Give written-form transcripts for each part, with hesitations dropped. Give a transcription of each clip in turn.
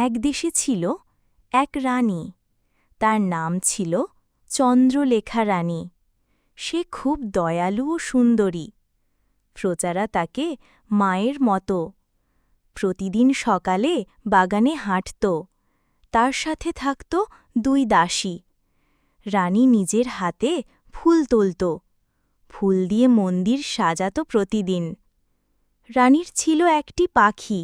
এক দেশে ছিল এক রানী। তার নাম ছিল চন্দ্রলেখা রানী। সে খুব দয়ালু ও সুন্দরী। প্রজারা তাকে মায়ের মতো। প্রতিদিন সকালে বাগানে হাঁটত। তার সাথে থাকত 2 দাসী। রানী নিজের হাতে ফুল তুলত। ফুল দিয়ে মন্দির সাজাত প্রতিদিন। রানীর ছিল একটি পাখি।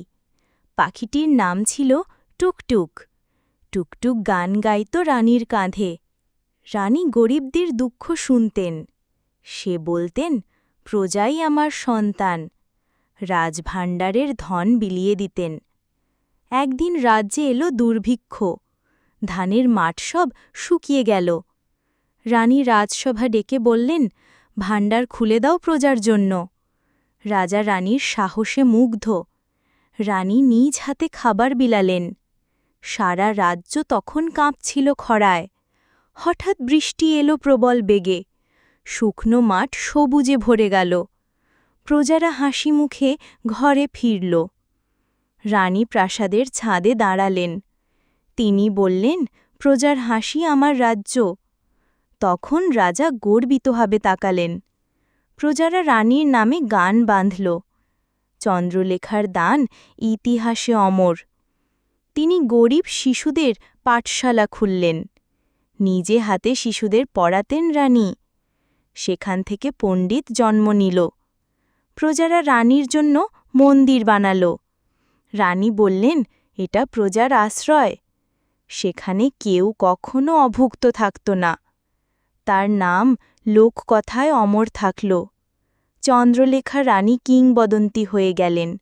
পাখিটির নাম ছিল টুকটুক। টুকটুক গান গাইত রানীর কাঁধে। রানী গরিবদের দুঃখ শুনতেন। সে বলতেন, প্রজাই আমার সন্তান। রাজভাণ্ডারের ধন বিলিয়ে দিতেন। একদিন রাজ্যে এলো দুর্ভিক্ষ। ধানের মাঠ সব শুকিয়ে গেল। রানী রাজসভা ডেকে বললেন, ভাণ্ডার খুলে দাও প্রজার জন্য। রাজা রানীর সাহসে মুগ্ধ। রানী নিজ হাতে খাবার বিলালেন। সারা রাজ্য তখন কাঁপছিল খরায়। হঠাৎ বৃষ্টি এলো প্রবল বেগে। শুকনো মাঠ সবুজে ভরে গেল। প্রজারা হাসি মুখে ঘরে ফিরল। রানী প্রাসাদের ছাদে দাঁড়ালেন। তিনি বললেন, প্রজার হাসি আমার রাজ্য। তখন রাজা গর্বিতভাবে তাকালেন। প্রজারা রানীর নামে গান বাঁধল। চন্দ্রলেখার দান ইতিহাসে অমর। তিনি গরিব শিশুদের পাঠশালা খুললেন। নিজে হাতে শিশুদের পড়াতেন রানী। সেখান থেকে পণ্ডিত জন্ম নিল। প্রজারা রানীর জন্য মন্দির বানাল। রানী বললেন, এটা প্রজার আশ্রয়। সেখানে কেউ কখনো অভুক্ত থাকত না। তার নাম লোককথায় অমর থাকল। চন্দ্রলেখা রানী কিংবদন্তি হয়ে গেলেন।